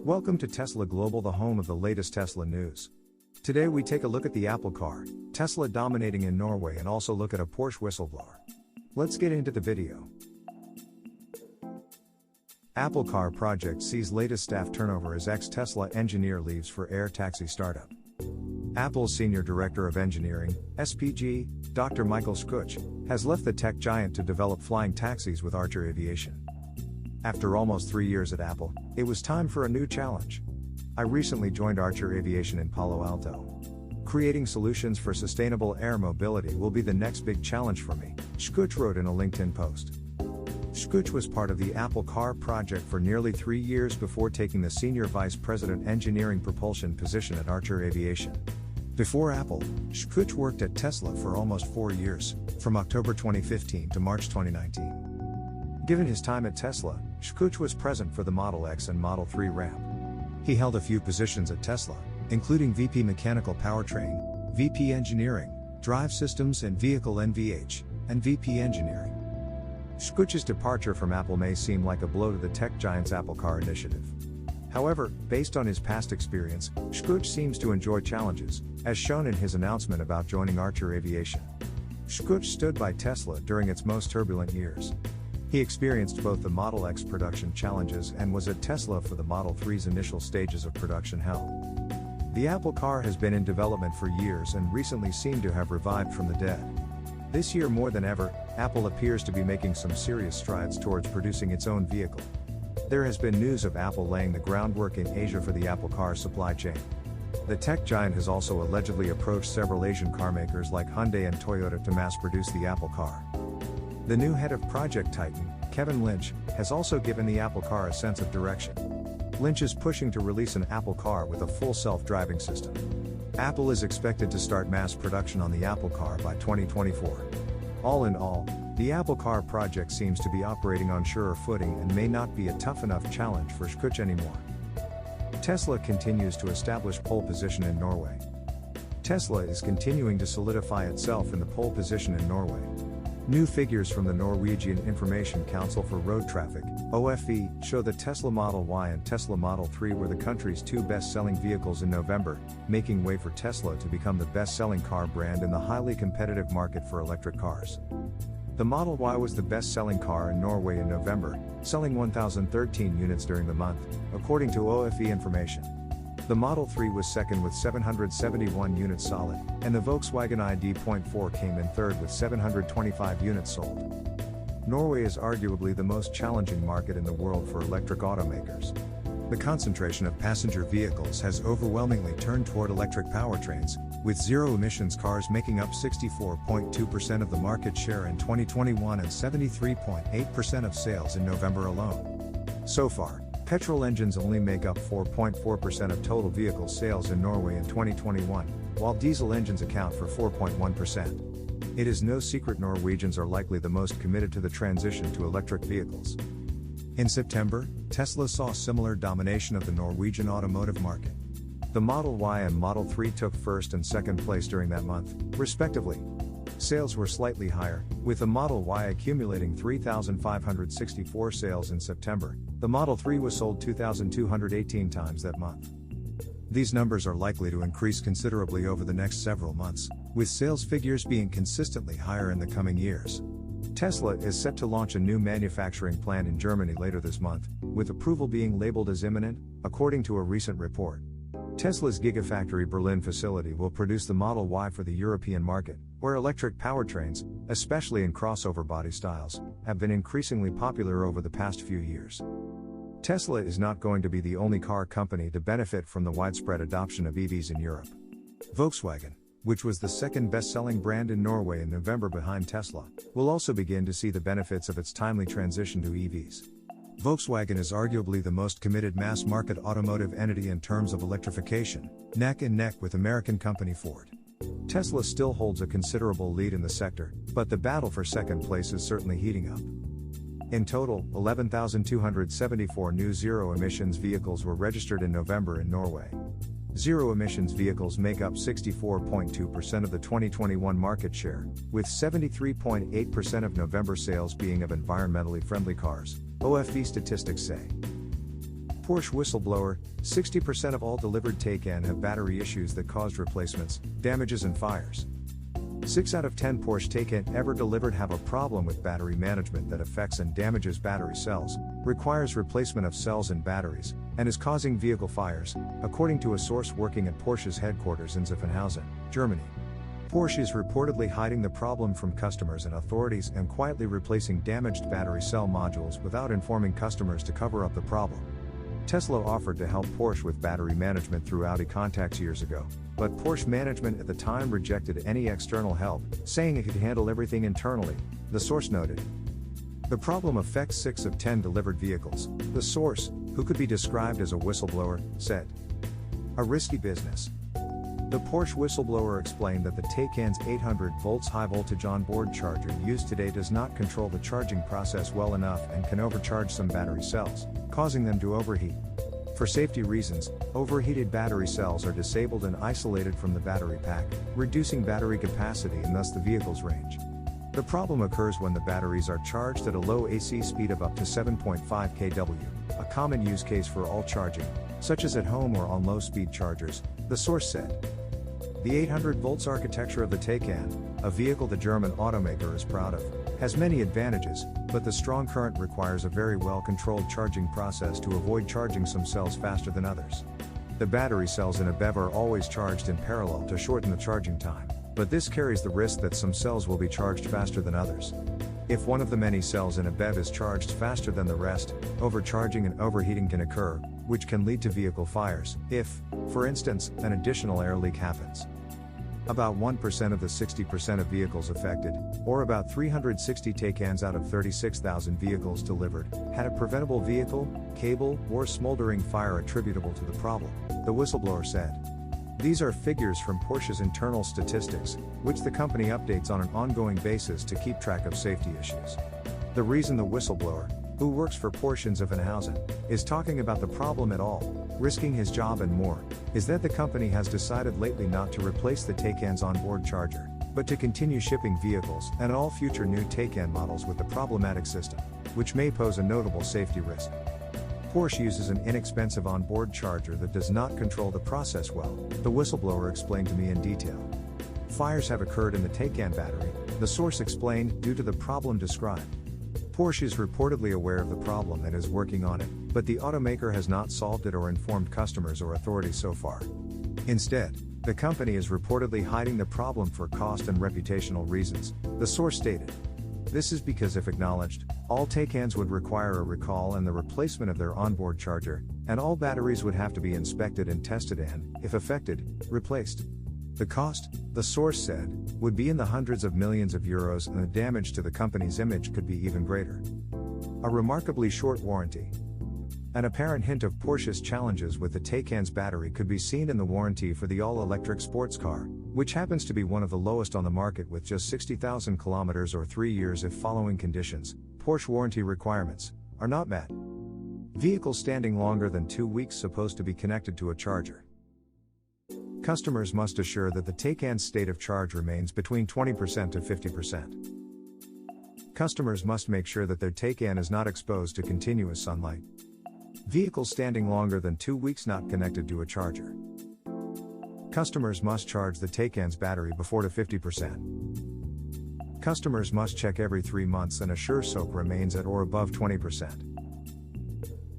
Welcome to Tesla Global, the home of the latest Tesla news. Today we take a look at the Apple car, Tesla dominating in Norway, and also look at a Porsche whistleblower. Let's get into the video. Apple car project sees latest staff turnover as ex-Tesla engineer leaves for air taxi startup. Apple's Senior Director of Engineering, SPG, Dr. Michael Shoutout, has left the tech giant to develop flying taxis with Archer Aviation. After almost 3 years at Apple, it was time for a new challenge. I recently joined Archer Aviation in Palo Alto. Creating solutions for sustainable air mobility will be the next big challenge for me, Shoutout wrote in a LinkedIn post. Shoutout was part of the Apple car project for nearly 3 years before taking the Senior Vice President Engineering Propulsion position at Archer Aviation. Before Apple, Shoutout worked at Tesla for almost 4 years, from October 2015 to March 2019. Given his time at Tesla, Shoutout was present for the Model X and Model 3 ramp. He held a few positions at Tesla, including VP Mechanical Powertrain, VP Engineering, Drive Systems and Vehicle NVH, and VP Engineering. Shoutout's departure from Apple may seem like a blow to the tech giant's Apple car initiative. However, based on his past experience, Shoutout seems to enjoy challenges, as shown in his announcement about joining Archer Aviation. Shoutout stood by Tesla during its most turbulent years. He experienced both the Model X production challenges and was at Tesla for the Model 3's initial stages of production hell. The Apple car has been in development for years and recently seemed to have revived from the dead. This year more than ever, Apple appears to be making some serious strides towards producing its own vehicle. There has been news of Apple laying the groundwork in Asia for the Apple car supply chain. The tech giant has also allegedly approached several Asian carmakers like Hyundai and Toyota to mass produce the Apple car. The new head of Project Titan, Kevin Lynch, has also given the Apple car a sense of direction. Lynch is pushing to release an Apple car with a full self-driving system. Apple is expected to start mass production on the Apple car by 2024. All in all, the Apple car project seems to be operating on surer footing and may not be a tough enough challenge for Shoutout anymore. Tesla continues to establish pole position in Norway. Tesla is continuing to solidify itself in the pole position in Norway. New figures from the Norwegian Information Council for Road Traffic, OFE, show that Tesla Model Y and Tesla Model 3 were the country's two best-selling vehicles in November, making way for Tesla to become the best-selling car brand in the highly competitive market for electric cars. The Model Y was the best-selling car in Norway in November, selling 1,013 units during the month, according to OFE information. The Model 3 was second with 771 units solid, and the Volkswagen ID.4 came in third with 725 units sold. Norway is arguably the most challenging market in the world for electric automakers. The concentration of passenger vehicles has overwhelmingly turned toward electric powertrains, with zero-emissions cars making up 64.2% of the market share in 2021 and 73.8% of sales in November alone. So far, petrol engines only make up 4.4% of total vehicle sales in Norway in 2021, while diesel engines account for 4.1%. It is no secret Norwegians are likely the most committed to the transition to electric vehicles. In September, Tesla saw similar domination of the Norwegian automotive market. The Model Y and Model 3 took first and second place during that month, respectively. Sales were slightly higher, with the Model Y accumulating 3,564 sales in September. The Model 3 was sold 2,218 times that month. These numbers are likely to increase considerably over the next several months, with sales figures being consistently higher in the coming years. Tesla is set to launch a new manufacturing plant in Germany later this month, with approval being labeled as imminent, according to a recent report. Tesla's Gigafactory Berlin facility will produce the Model Y for the European market, where electric powertrains, especially in crossover body styles, have been increasingly popular over the past few years. Tesla is not going to be the only car company to benefit from the widespread adoption of EVs in Europe. Volkswagen, which was the second best-selling brand in Norway in November behind Tesla, will also begin to see the benefits of its timely transition to EVs. Volkswagen is arguably the most committed mass-market automotive entity in terms of electrification, neck and neck with American company Ford. Tesla still holds a considerable lead in the sector, but the battle for second place is certainly heating up. In total, 11,274 new zero-emissions vehicles were registered in November in Norway. Zero-emissions vehicles make up 64.2% of the 2021 market share, with 73.8% of November sales being of environmentally friendly cars, OFE statistics say. Porsche whistleblower, 60% of all delivered Taycan have battery issues that caused replacements, damages and fires. 6 out of 10 Porsche Taycan ever delivered have a problem with battery management that affects and damages battery cells, requires replacement of cells and batteries, and is causing vehicle fires, according to a source working at Porsche's headquarters in Zuffenhausen, Germany. Porsche is reportedly hiding the problem from customers and authorities and quietly replacing damaged battery cell modules without informing customers to cover up the problem. Tesla offered to help Porsche with battery management through Audi contacts years ago, but Porsche management at the time rejected any external help, saying it could handle everything internally, the source noted. The problem affects 6 of 10 delivered vehicles, the source, who could be described as a whistleblower, said. A risky business. The Porsche whistleblower explained that the Taycan's 800 volts high-voltage onboard charger used today does not control the charging process well enough and can overcharge some battery cells, causing them to overheat. For safety reasons, overheated battery cells are disabled and isolated from the battery pack, reducing battery capacity and thus the vehicle's range. The problem occurs when the batteries are charged at a low AC speed of up to 7.5 kW, a common use case for all charging, such as at home or on low-speed chargers, the source said. The 800 volts architecture of the Taycan, a vehicle the German automaker is proud of, has many advantages, but the strong current requires a very well-controlled charging process to avoid charging some cells faster than others. The battery cells in a BEV are always charged in parallel to shorten the charging time, but this carries the risk that some cells will be charged faster than others. If one of the many cells in a BEV is charged faster than the rest, overcharging and overheating can occur, which can lead to vehicle fires, if, for instance, an additional air leak happens. About 1% of the 60% of vehicles affected, or about 360 Taycans out of 36,000 vehicles delivered, had a preventable vehicle, cable, or smoldering fire attributable to the problem, the whistleblower said. These are figures from Porsche's internal statistics, which the company updates on an ongoing basis to keep track of safety issues. The reason the whistleblower, who works for Porsche in Zuffenhausen, is talking about the problem at all, risking his job and more, is that the company has decided lately not to replace the Taycan's onboard charger, but to continue shipping vehicles and all future new Taycan models with the problematic system, which may pose a notable safety risk. Porsche uses an inexpensive onboard charger that does not control the process well, the whistleblower explained to me in detail. Fires have occurred in the Taycan battery, the source explained, due to the problem described. Porsche is reportedly aware of the problem and is working on it, but the automaker has not solved it or informed customers or authorities so far. Instead, the company is reportedly hiding the problem for cost and reputational reasons, the source stated. This is because if acknowledged, all Taycans would require a recall and the replacement of their onboard charger, and all batteries would have to be inspected and tested and, if affected, replaced. The cost, the source said, would be in the hundreds of millions of euros and the damage to the company's image could be even greater. A remarkably short warranty. An apparent hint of Porsche's challenges with the Taycan's battery could be seen in the warranty for the all-electric sports car, which happens to be one of the lowest on the market with just 60,000 kilometers or 3 years if following conditions, Porsche warranty requirements, are not met. Vehicle standing longer than 2 weeks supposed to be connected to a charger. Customers must assure that the Taycan's state of charge remains between 20% to 50%. Customers must make sure that their Taycan is not exposed to continuous sunlight. Vehicles standing longer than 2 weeks not connected to a charger. Customers must charge the Taycan's battery before to 50%. Customers must check every 3 months and assure soak remains at or above 20%.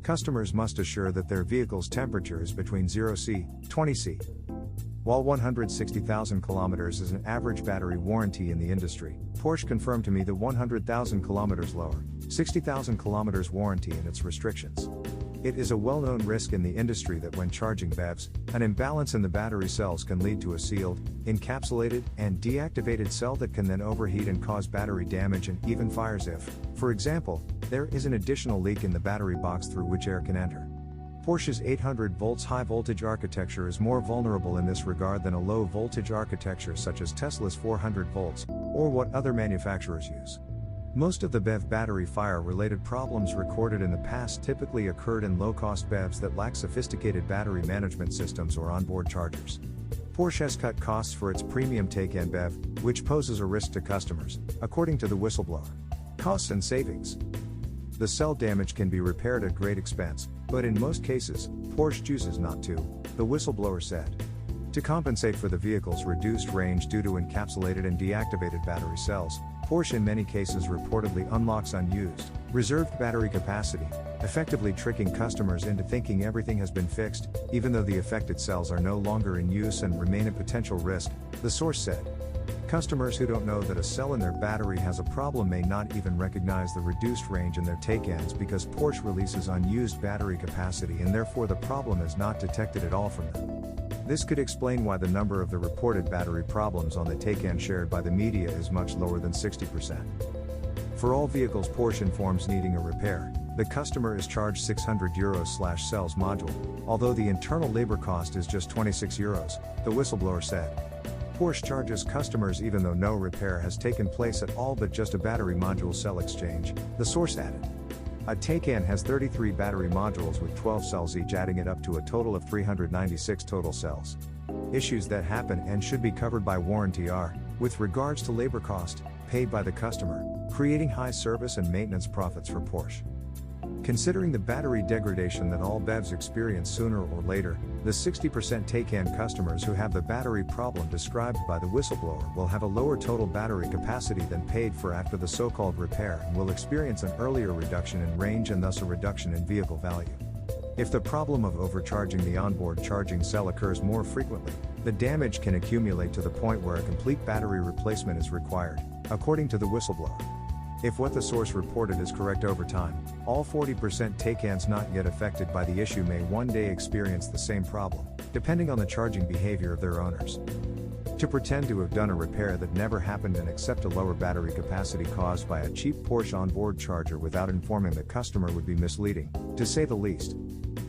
Customers must assure that their vehicle's temperature is between 0°C, 20°C. While 160,000 kilometers is an average battery warranty in the industry, Porsche confirmed to me the 100,000 kilometers lower, 60,000 kilometers warranty and its restrictions. It is a well-known risk in the industry that when charging BEVs, an imbalance in the battery cells can lead to a sealed, encapsulated, and deactivated cell that can then overheat and cause battery damage and even fires if, for example, there is an additional leak in the battery box through which air can enter. Porsche's 800 volts high-voltage architecture is more vulnerable in this regard than a low-voltage architecture such as Tesla's 400 volts, or what other manufacturers use. Most of the BEV battery fire-related problems recorded in the past typically occurred in low-cost BEVs that lack sophisticated battery management systems or onboard chargers. Porsche has cut costs for its premium Taycan BEV, which poses a risk to customers, according to the whistleblower. Costs and savings. The cell damage can be repaired at great expense, but in most cases, Porsche chooses not to, the whistleblower said. To compensate for the vehicle's reduced range due to encapsulated and deactivated battery cells, Porsche in many cases reportedly unlocks unused, reserved battery capacity, effectively tricking customers into thinking everything has been fixed, even though the affected cells are no longer in use and remain a potential risk, the source said. Customers who don't know that a cell in their battery has a problem may not even recognize the reduced range in their Taycans because Porsche releases unused battery capacity and therefore the problem is not detected at all from them. This could explain why the number of the reported battery problems on the Taycan shared by the media is much lower than 60%. For all vehicles Porsche informs needing a repair, the customer is charged €600/cells module, although the internal labor cost is just €26, the whistleblower said. Porsche charges customers even though no repair has taken place at all but just a battery module cell exchange, the source added. A Taycan has 33 battery modules with 12 cells each, adding it up to a total of 396 total cells. Issues that happen and should be covered by warranty are, with regards to labor cost, paid by the customer, creating high service and maintenance profits for Porsche. Considering the battery degradation that all BEVs experience sooner or later, the 60% Taycan customers who have the battery problem described by the whistleblower will have a lower total battery capacity than paid for after the so-called repair and will experience an earlier reduction in range and thus a reduction in vehicle value. If the problem of overcharging the onboard charging cell occurs more frequently, the damage can accumulate to the point where a complete battery replacement is required, according to the whistleblower. If what the source reported is correct over time, all 40% Taycans not yet affected by the issue may one day experience the same problem, depending on the charging behavior of their owners. To pretend to have done a repair that never happened and accept a lower battery capacity caused by a cheap Porsche onboard charger without informing the customer would be misleading, to say the least.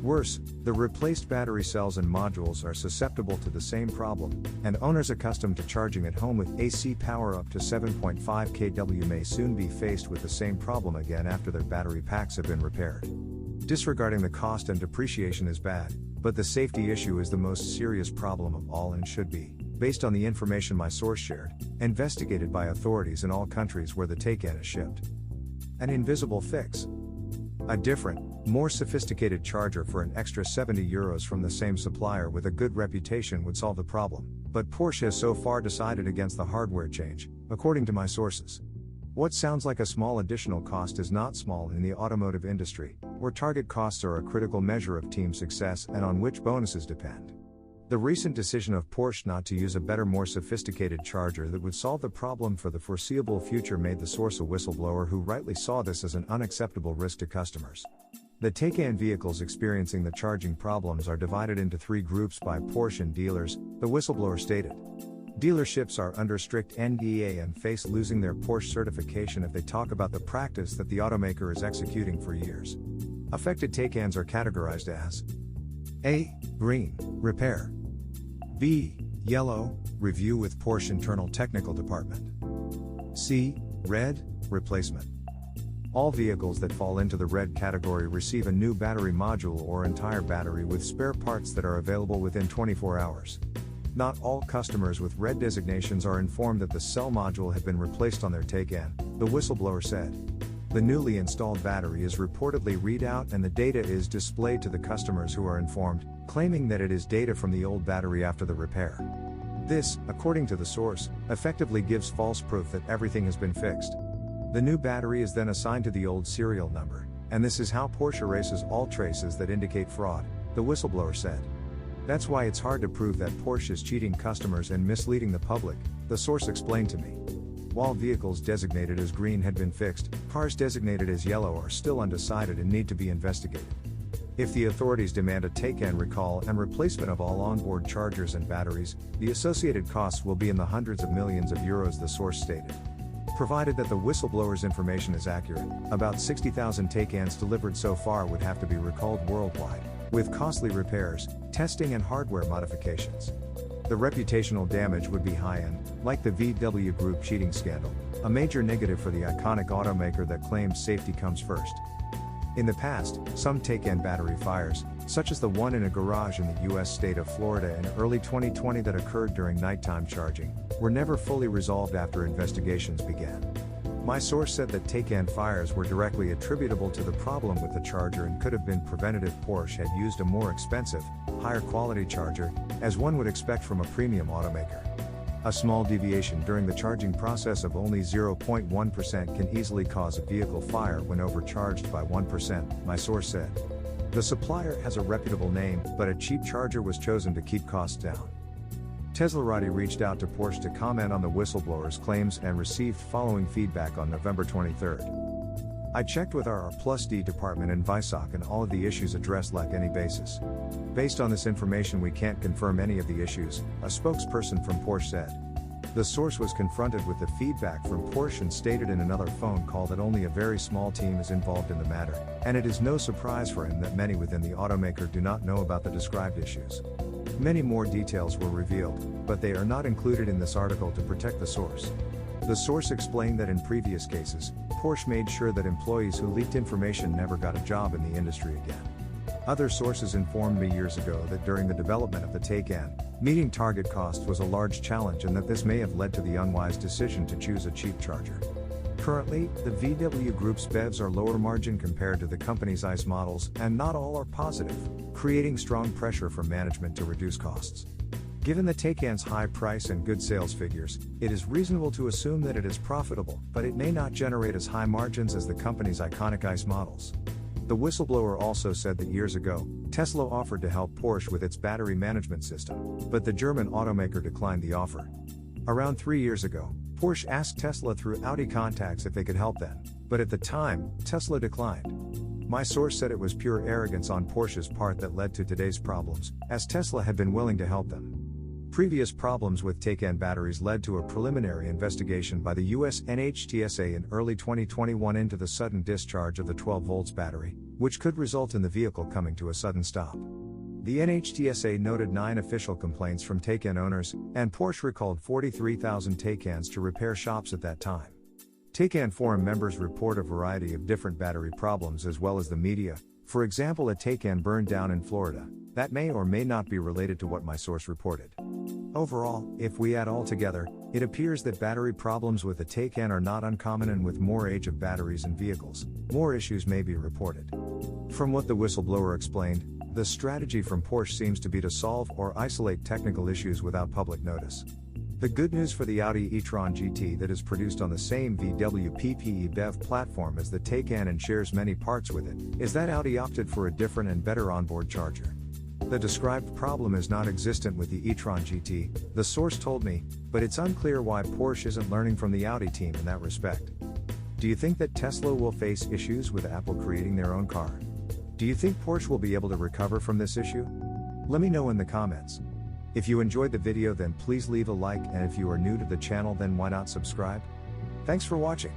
Worse, the replaced battery cells and modules are susceptible to the same problem, and owners accustomed to charging at home with AC power up to 7.5 kW may soon be faced with the same problem again after their battery packs have been repaired. Disregarding the cost and depreciation is bad, but the safety issue is the most serious problem of all and should be, based on the information my source shared, investigated by authorities in all countries where the Taycan is shipped. An invisible fix. A different, more sophisticated charger for an extra €70 from the same supplier with a good reputation would solve the problem, but Porsche has so far decided against the hardware change, according to my sources. What sounds like a small additional cost is not small in the automotive industry, where target costs are a critical measure of team success and on which bonuses depend. The recent decision of Porsche not to use a better, more sophisticated charger that would solve the problem for the foreseeable future made the source a whistleblower who rightly saw this as an unacceptable risk to customers. The Taycan vehicles experiencing the charging problems are divided into 3 groups by Porsche and dealers, the whistleblower stated. Dealerships are under strict NDA and face losing their Porsche certification if they talk about the practice that the automaker is executing for years. Affected Taycans are categorized as A. Green, repair. B. Yellow, review with Porsche internal technical department. C. Red, replacement. All vehicles that fall into the red category receive a new battery module or entire battery with spare parts that are available within 24 hours. Not all customers with red designations are informed that the cell module had been replaced on their Taycan, the whistleblower said. The newly installed battery is reportedly read out and the data is displayed to the customers who are informed, claiming that it is data from the old battery after the repair. This, according to the source, effectively gives false proof that everything has been fixed. The new battery is then assigned to the old serial number, and this is how Porsche erases all traces that indicate fraud, the whistleblower said. That's why it's hard to prove that Porsche is cheating customers and misleading the public, the source explained to me. While vehicles designated as green had been fixed, cars designated as yellow are still undecided and need to be investigated. If the authorities demand a Taycan recall and replacement of all onboard chargers and batteries, the associated costs will be in the hundreds of millions of euros, the source stated. Provided that the whistleblower's information is accurate, about 60,000 Taycans delivered so far would have to be recalled worldwide, with costly repairs, testing and hardware modifications. The reputational damage would be high-end, like the VW Group cheating scandal, a major negative for the iconic automaker that claims safety comes first. In the past, some Taycan battery fires, such as the one in a garage in the U.S. state of Florida in early 2020 that occurred during nighttime charging, were never fully resolved after investigations began. My source said that Taycan fires were directly attributable to the problem with the charger and could have been preventative. Porsche had used a more expensive, higher quality charger, as one would expect from a premium automaker. A small deviation during the charging process of only 0.1% can easily cause a vehicle fire when overcharged by 1%, my source said. The supplier has a reputable name, but a cheap charger was chosen to keep costs down. Teslarati reached out to Porsche to comment on the whistleblower's claims and received following feedback on November 23. I checked with our R+D department in Visoc and all of the issues addressed lack any basis. Based on this information, we can't confirm any of the issues, a spokesperson from Porsche said. The source was confronted with the feedback from Porsche and stated in another phone call that only a very small team is involved in the matter, and it is no surprise for him that many within the automaker do not know about the described issues. Many more details were revealed, but they are not included in this article to protect the source. The source explained that in previous cases, Porsche made sure that employees who leaked information never got a job in the industry again. Other sources informed me years ago that during the development of the Taycan, meeting target cost was a large challenge and that this may have led to the unwise decision to choose a cheap charger. Currently, the VW Group's BEVs are lower margin compared to the company's ICE models, and not all are positive, creating strong pressure from management to reduce costs. Given the Taycan's high price and good sales figures, it is reasonable to assume that it is profitable, but it may not generate as high margins as the company's iconic ICE models. The whistleblower also said that years ago, Tesla offered to help Porsche with its battery management system, but the German automaker declined the offer. Around 3 years ago, Porsche asked Tesla through Audi contacts if they could help them, but at the time, Tesla declined. My source said it was pure arrogance on Porsche's part that led to today's problems, as Tesla had been willing to help them. Previous problems with Taycan batteries led to a preliminary investigation by the US NHTSA in early 2021 into the sudden discharge of the 12 volts battery, which could result in the vehicle coming to a sudden stop. The NHTSA noted 9 official complaints from Taycan owners, and Porsche recalled 43,000 Taycans to repair shops at that time. Taycan forum members report a variety of different battery problems as well as the media, for example a Taycan burned down in Florida, that may or may not be related to what my source reported. Overall, if we add all together, it appears that battery problems with the Taycan are not uncommon, and with more age of batteries in vehicles, more issues may be reported. From what the whistleblower explained, the strategy from Porsche seems to be to solve or isolate technical issues without public notice. The good news for the Audi e-tron GT that is produced on the same VW PPE BEV platform as the Taycan and shares many parts with it, is that Audi opted for a different and better onboard charger. The described problem is not existent with the e-tron GT, the source told me, but it's unclear why Porsche isn't learning from the Audi team in that respect. Do you think that Tesla will face issues with Apple creating their own car? Do you think Porsche will be able to recover from this issue? Let me know in the comments. If you enjoyed the video, then please leave a like, and if you are new to the channel, then why not subscribe? Thanks for watching.